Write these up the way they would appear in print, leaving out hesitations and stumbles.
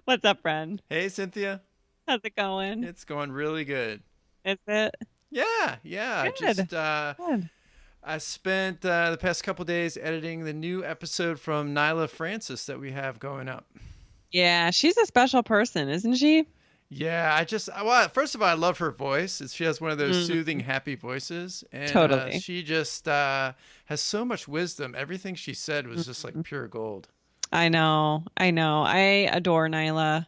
What's up, friend? Hey, Cynthia. How's it going? It's going really good. Is it Yeah. good? Good. I spent the past couple days editing the new episode from Naila Francis that we have going up. Yeah, she's a special person, isn't she? Well, first of all, I love her voice. She has one of those soothing, Mm, happy voices, and totally. she just has so much wisdom. Everything she said was just like Mhm. pure gold. I know. I know. I adore Nyla.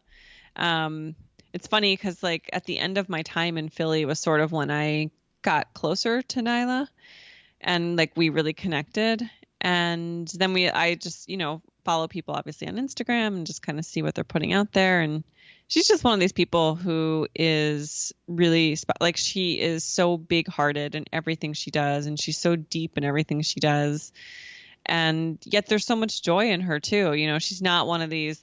Um, it's funny because like at the end of my time in Philly was sort of when I got closer to Nyla and like we really connected. And then I just, follow people obviously on Instagram and just kind of see what they're putting out there. And she's just one of these people who is really like she is so big hearted in everything she does. And she's so deep in everything she does. And yet there's so much joy in her too. She's not one of these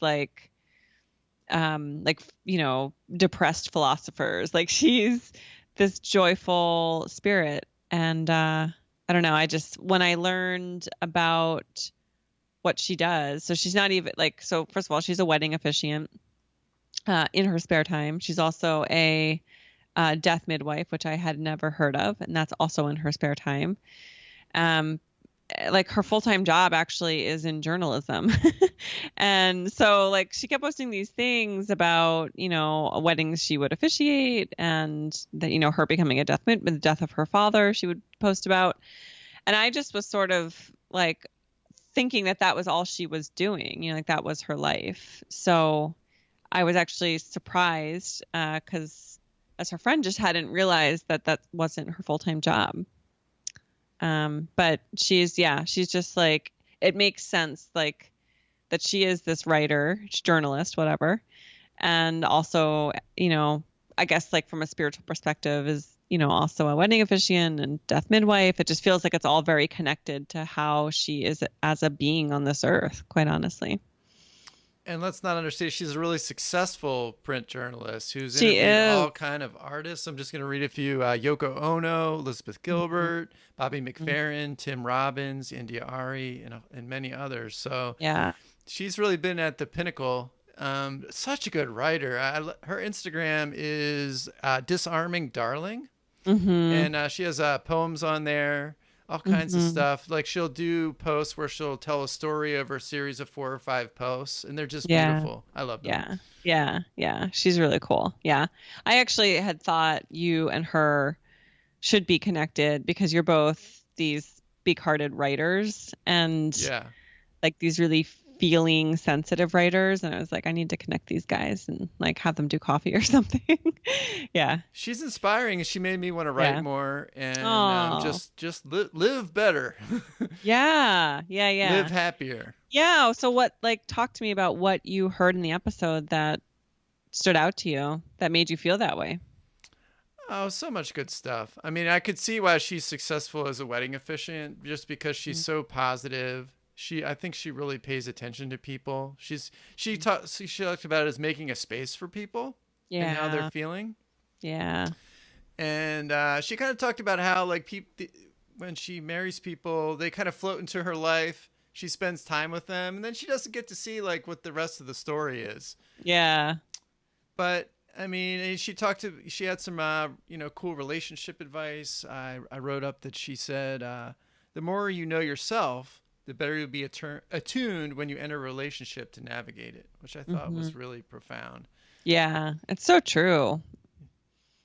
depressed philosophers. Like she's this joyful spirit. And I don't know, I just when I learned about what she does, so she's not even like, so first of all, she's a wedding officiant in her spare time. She's also a death midwife, which I had never heard of, and that's also in her spare time. Um, like her full-time job actually is in journalism. And so like she kept posting these things about, weddings she would officiate and that, her becoming a the death of her father, she would post about. And I just was sort of like thinking that that was all she was doing, like that was her life. So I was actually surprised because as her friend just hadn't realized that that wasn't her full-time job. But she's just like, it makes sense, like that she is this writer, journalist, whatever. And also, I guess like from a spiritual perspective is, also a wedding officiant and death midwife. It just feels like it's all very connected to how she is as a being on this earth, quite honestly. And let's not understate, she's a really successful print journalist who's She interviewed is. all kind of artists. I'm just going to read a few: Yoko Ono, Elizabeth Mhm. Gilbert, Bobby Mhm. McFerrin, Tim Robbins, India Ari, and many others. So Yeah. she's really been at the pinnacle. Such a good writer. Her Instagram is Disarming Darling, Mhm. and she has poems on there, all kinds of Mhm. stuff. Like she'll do posts where she'll tell a story over a series of 4 or 5 posts, and they're just Yeah. beautiful. I love them. Yeah. Yeah. Yeah. She's really cool. Yeah. I actually had thought you and her should be connected because you're both these big-hearted writers and Yeah, like these really feeling sensitive writers, and I was like, I need to connect these guys and like have them do coffee or something. Yeah. she's inspiring, and she made me want to write Yeah. more and Oh. live better, Yeah. Yeah. live Yeah. happier. Yeah. So what, like, talk to me about what you heard in the episode that stood out to you that made you feel that way. Oh, so much good stuff. I mean, I could see why she's successful as a wedding officiant just because she's Mhm. so positive. I think she really pays attention to people. She talked about it as making a space for people and how they're Yeah. feeling. Yeah. And she kind of talked about how like people when she marries people, they kind of float into her life. She spends time with them, and then she doesn't get to see like what the rest of the story is. Yeah. But I mean, she had some cool relationship advice. I wrote up that she said the more you know yourself, the better you'll be attuned when you enter a relationship to navigate it, which I thought Hmm. was really profound. Yeah. It's so true.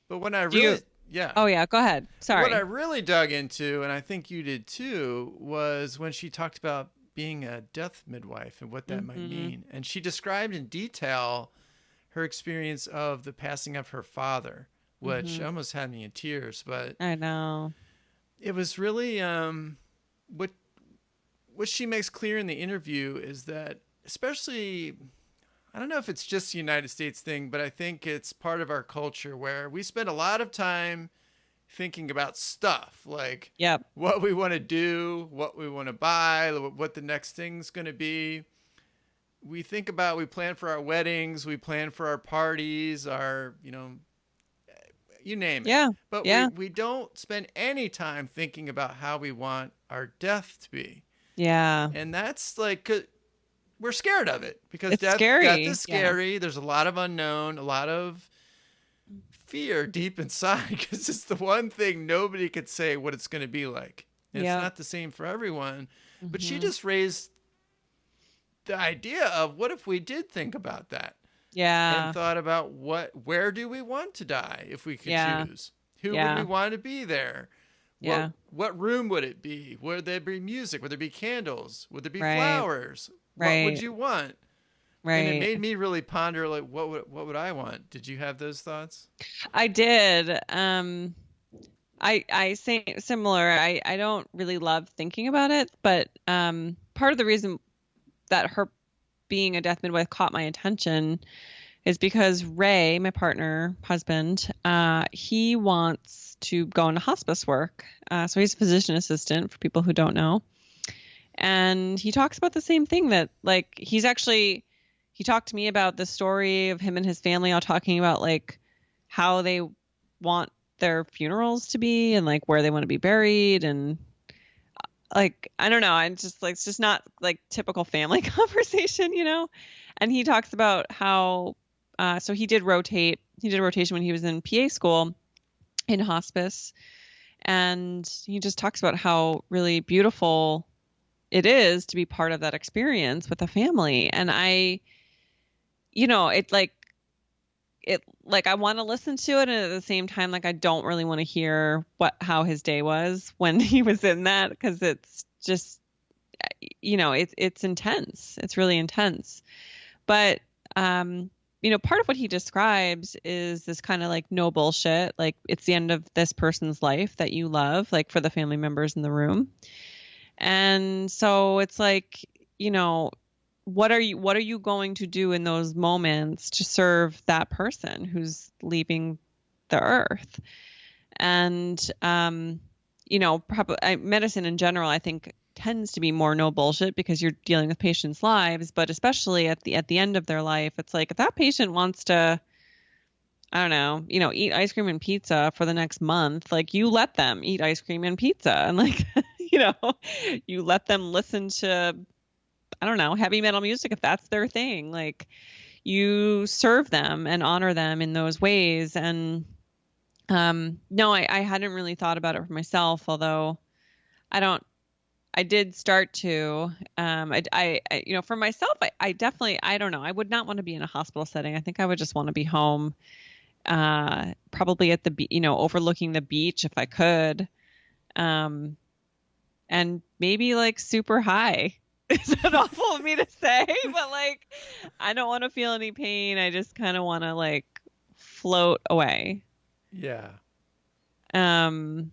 But when I Do you? really yeah, Oh yeah. Go ahead. what I Sorry. really dug into, and I think you did too, was when she talked about being a death midwife and what that might Hmm. mean. And she described in detail her experience of the passing of her father, which Hmm. almost had me in tears. But I know. it was really what what she makes clear in the interview is that, especially, I don't know if it's just a United States thing, but I think it's part of our culture where we spend a lot of time thinking about stuff like Yep. what we want to do, what we want to buy, what the next thing's going to be. We plan for our weddings, we plan for our parties, our, you name it. Yeah. But we, Yeah. we don't spend any time thinking about how we want our death to be. Yeah. And that's like, we're scared of it because It's death scary. is Yeah. scary. There's a lot of unknown, a lot of fear deep inside because it's the one thing nobody could say what it's going to be like. And it's Yep. not the same for everyone. But she Hmm. just raised the idea of what if we did think about that and Yeah. thought about where do we want to die if we could Yeah. choose? Who would we Yeah. want to be there? Yeah. What room would it be? Would there be music? Would there be candles? Would there be Right. flowers? What would Right. you want? And it Right. made me really ponder like what would I want? Did you have those thoughts? I did. I say similar. I don't really love thinking about it, but part of the reason that her being a death midwife caught my attention is because Ray, my partner, husband, he wants to go into hospice work. So he's a physician assistant for people who don't know. And he talks about the same thing that like he talked to me about the story of him and his family all talking about like how they want their funerals to be and like where they want to be buried and like I don't know, I'm just like it's just not like typical family conversation, you know. And he talks about how so he did a rotation when he was in PA school in hospice, and he just talks about how really beautiful it is to be part of that experience with a family. And I, you know, it like I want to listen to it, and at the same time like I don't really want to hear what how his day was when he was in that because it's just you know it's intense, it's really intense. But you know, part of what he describes is this kind of like no bullshit, like it's the end of this person's life that you love, like for the family members in the room. And so it's like, you know, what are you going to do in those moments to serve that person who's leaving the earth? And you know, probably medicine in general, I think tends to be more no bullshit because you're dealing with patients' lives, but especially at the end of their life, it's like if that patient wants to, I don't know, you know, eat ice cream and pizza for the next month, like you let them eat ice cream and pizza and like you know, you let them listen to I don't know, heavy metal music if that's their thing. Like you serve them and honor them in those ways. And no, I hadn't really thought about it for myself, although I don't I did start to you know, for myself I definitely I don't know, I would not want to be in a hospital setting. I think I would just want to be home, probably at the you know, overlooking the beach if I could. Um and maybe like super high. Is that awful of me to say? But like, I don't want to feel any pain. I just kind of want to like float away. Yeah. Um,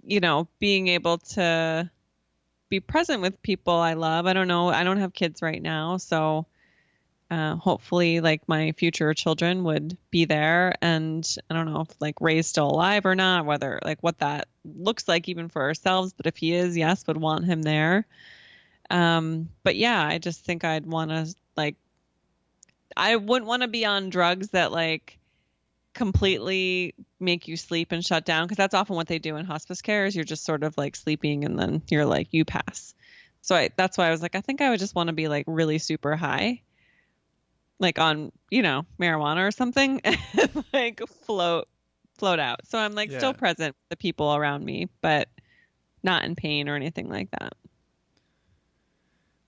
you know, being able to be present with people I love. I don't know. I don't have kids right now, so hopefully, like my future children would be there. And I don't know if like Ray's still alive or not, whether like what that looks like even for ourselves. But if he is, yes, would want him there. But yeah, I just think I'd want to like I wouldn't want to be on drugs that like completely make you sleep and shut down because that's often what they do in hospice care is you're just sort of like sleeping and then you're like you pass. So that's why I was like I think I would just want to be like really super high, like on, you know, marijuana or something and like float out. So I'm like still Yeah. present with the people around me, but not in pain or anything like that.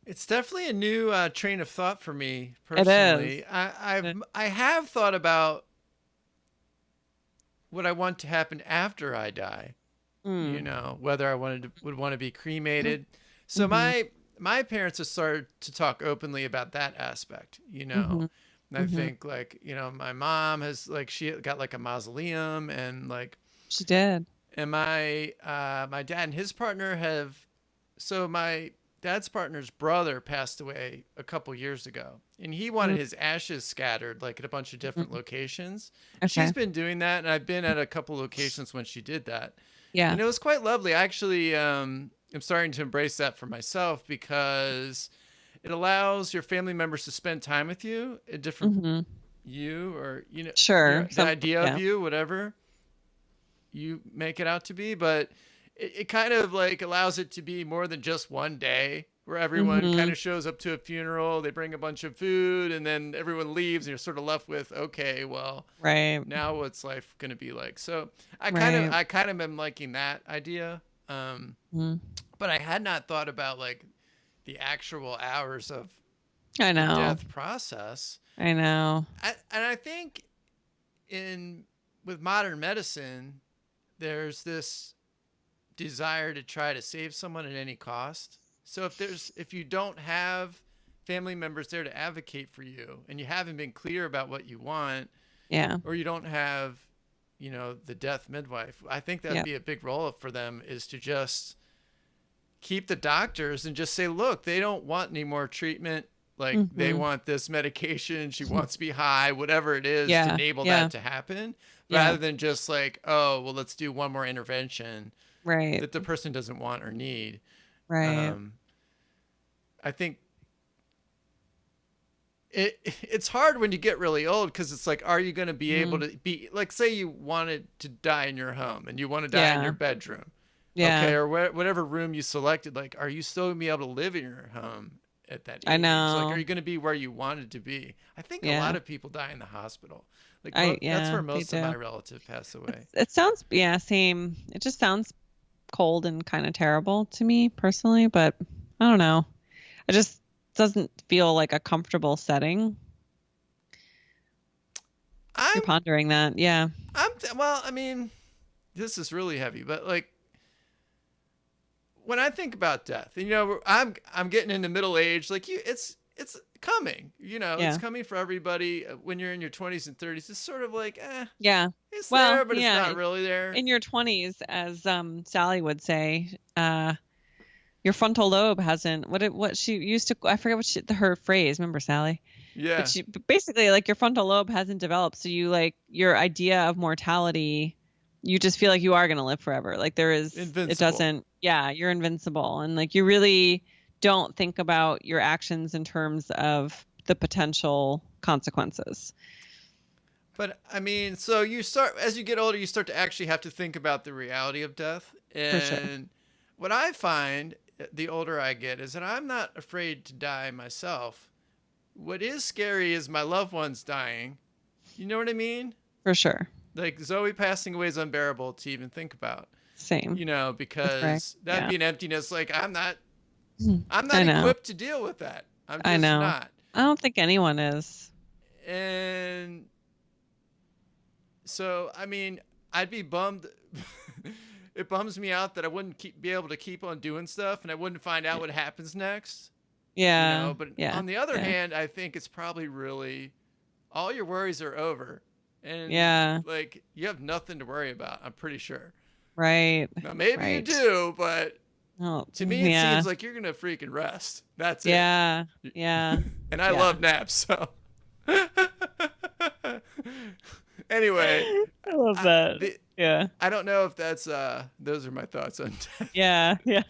It's definitely a new train of thought for me It is. personally. I have thought about what I want to happen after I die. You Mm. know, whether I would want to be cremated. So Mm-hmm. my parents have started to talk openly about that aspect. You know, Mm-hmm. and I Mm-hmm. think like you know my mom has like she got like a mausoleum and like She did. and my dad and his partner have so my dad's partner's brother passed away a couple years ago and he wanted his ashes scattered like at a bunch of different Mm-hmm. locations and she's Okay. been doing that and I've been at a couple locations when she did that Yeah. and it was quite lovely. I actually am starting to embrace that for myself because it allows your family members to spend time with you, a different Mm-hmm. you or you know Sure. the Some. idea of Yeah. you whatever you make it out to be, but it kind of like allows it to be more than just one day. where everyone kind Mhm. of shows up to a funeral, they bring a bunch of food, and then everyone leaves, and you're sort of left with, okay, well, Right. now what's life going to be like? So Right. I kind of am liking that idea. Mhm. But I had not thought about like the actual hours of I the know. death process. I know. And I think in with modern medicine, there's this desire to try to save someone at any cost. So if you don't have family members there to advocate for you, and you haven't been clear about what you want, Yeah. or you don't have, the death midwife, I think that'd Yep. be a big roll up for them, is to just keep the doctors and just say, look, they don't want any more treatment. Like they Mhm. want this medication. She wants to be high, whatever it is, to Yeah. enable Yeah. that to happen, Yeah. rather than just like, oh, well, let's do one more intervention Right. that the person doesn't want or need. Right. Um, I think it's hard when you get really old, because it's like, are you going to be able Mhm. to be like, say you wanted to die in your home and you want to die in your Yeah. bedroom, okay, Yeah. or whatever room you selected, like, are you still going to be able to live in your home at that I age? Like, are know. you going to be where you wanted to be? I think a lot Yeah. of people die in the hospital. Like that's Yeah, where they most of my do. relatives pass away. It sounds, yeah, same. It just sounds cold and kind of terrible to me personally, but I don't know. It just doesn't feel like a comfortable setting. i'm You're pondering that. Yeah. well, I mean, this is really heavy, but like, when I think about death, and I'm getting into middle age, like it's coming. It's Yeah. coming for everybody. When you're in your 20s and 30s, it's sort of like, Yeah. it's Well, there, but it's yeah, not really there. in your 20s, as Sally would say, your frontal lobe hasn't what she used to, I forget her phrase, remember Sally? But Yeah, but basically, like, your frontal lobe hasn't developed, so you, like, your idea of mortality, you just feel like you are going to live forever. Like, it invincible. doesn't, yeah, you're invincible, and like you really don't think about your actions in terms of the potential consequences. But I mean, so you start, as you get older, you start to actually have to think about the reality of death. For sure. And what I find, the older I get, is that I'm not afraid to die myself. What is scary is my loved ones dying. You know what I mean? For sure. Like, Zoe passing away is unbearable to even think about. Same. That's right. Because that'd Yeah. be an emptiness. Like, Mhm. I'm I not know. equipped to deal with that. I'm I just know. not. I don't think anyone is. And so, I mean, I'd be bummed. It bums me out that I wouldn't be able to keep on doing stuff, and I wouldn't find out what happens next. Yeah. But Yeah. on the other Yeah. hand, I think it's probably really, all your worries are over, and Yeah. like, you have nothing to worry about. I'm pretty sure. Right. Now maybe you Right. do, but Oh, to me it yeah. seems like you're gonna freaking rest. That's it. Yeah. Yeah. And I Yeah. love naps, so. Anyway, I love I, that. the, Yeah. I don't know if that's those are my thoughts on death Yeah. Yeah.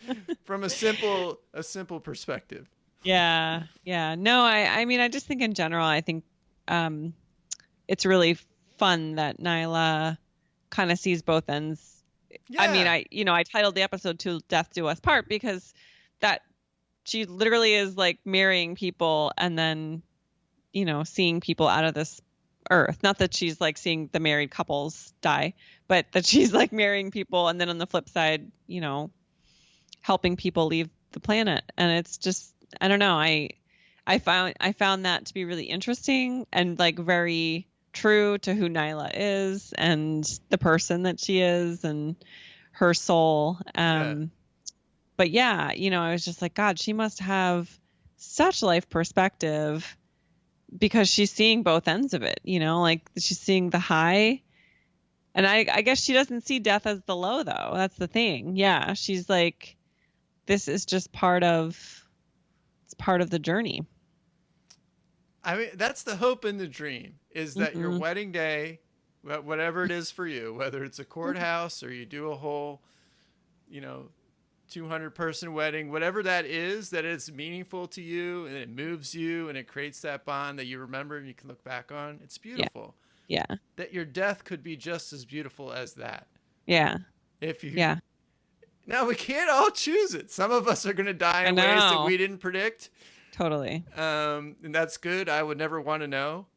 from a simple perspective. Yeah. Yeah. No, I mean, I just think in general, I think um it's really fun that Nyla kind of sees both ends. I mean, Yeah. I titled the episode "To Death Do Us Part" because that she literally is like marrying people and then, seeing people out of this earth. Not that she's like seeing the married couples die, but that she's like marrying people and then on the flip side, helping people leave the planet. And it's just, I don't know. I found that to be really interesting and like very true to who Nyla is and the person that she is and her soul. Yeah. But yeah, I was just like, God, she must have such life perspective because she's seeing both ends of it, like she's seeing the high. And I guess she doesn't see death as the low, though. That's the thing. Yeah, she's like, this is just it's part of the journey. I mean, that's the hope and the dream, is that your Hmm. wedding day, whatever it is for you, whether it's a courthouse or you do a whole, you know, 200-person wedding, whatever that is, that it's meaningful to you and it moves you and it creates that bond that you remember and you can look back on. It's Yeah, beautiful. yeah, That your death could be just as beautiful as that. yeah, If you yeah, Now, we can't all choose it. Some of us are going to die I in ways that know. we didn't predict. Totally. And that's good. I would never want to know.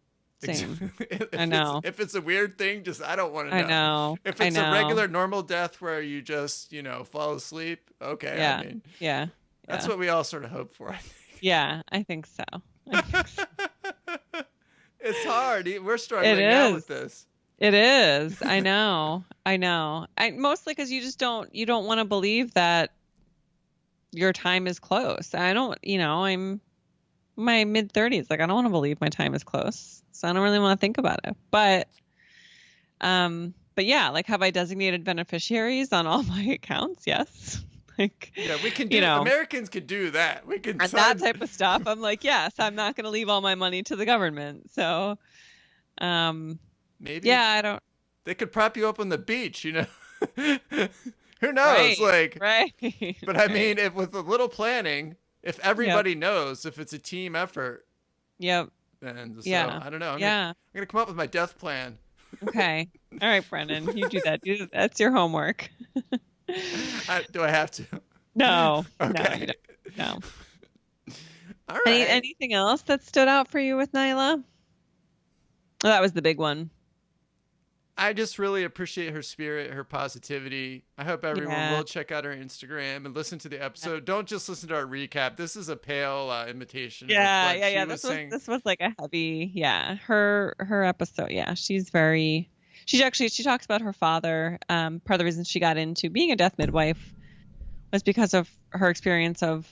Same. if I know. if it's a weird thing, just I don't want to I know. know. If I it's a know. regular normal death where you just, fall asleep, okay. Yeah. I mean, Yeah. that's Yeah. what we all sort of hope for, I think. Yeah, I think so. I think so. It's hard. We're struggling It now is. with this. It is. I know. I know. Mostly because you don't want to believe that your time is close. I don't, I'm my mid-30s. Like, I don't want to believe my time is close. So I don't really want to think about it. But yeah, like, have I designated beneficiaries on all my accounts? Yes. Like, Yeah, we can do. Americans could do that. We can that type of stuff. I'm like, yes, I'm not going to leave all my money to the government. So, maybe. Yeah, I don't. They could prop you up on the beach. Who knows? Right. But I mean, if with a little planning, if everybody knows, if it's a team effort. Yep. Then I don't know. I'm gonna come up with my death plan. Okay. All right, Brennan, you do that. That's your homework. Do I have to? No. Okay. No, you don't. No. All right. Anything else that stood out for you with Naila? Oh, that was the big one. I just really appreciate her spirit, her positivity. I hope everyone will check out her Instagram and listen to the episode. Don't just listen to our recap. This is a pale imitation. Yeah. This was like a heavy, her episode. Yeah, she talks about her father. Part of the reason she got into being a death midwife was because of her experience of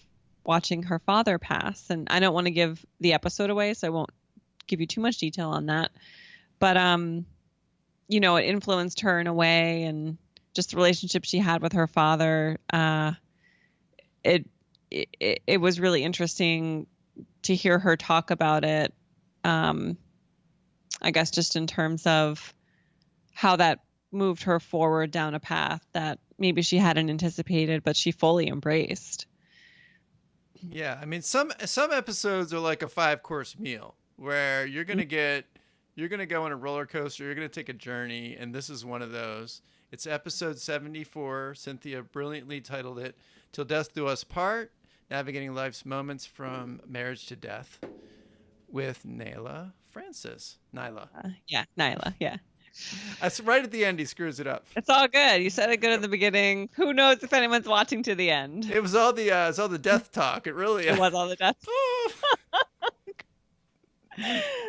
watching her father pass. And I don't want to give the episode away, so I won't give you too much detail on that. But it influenced her in a way, and just the relationship she had with her father. It was really interesting to hear her talk about it. I guess just in terms of how that moved her forward down a path that maybe she hadn't anticipated, but she fully embraced. Yeah, I mean, some episodes are like a 5-course meal where you're gonna go on a roller coaster, you're gonna take a journey, and this is one of those. It's episode 74. Cynthia brilliantly titled it "Till Death Do Us Part: Navigating Life's Moments from Marriage to Death," with Naila Francis. Naila. Naila. Yeah. That's right at the end. He screws it up. It's all good. You said it good at the beginning. Who knows if anyone's watching to the end? It was all the death talk. It really. It was all the death.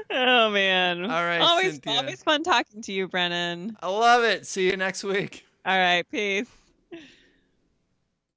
Oh man! All right, always Cynthia. fun talking to you, Brennan. I love it. See you next week. All right, peace.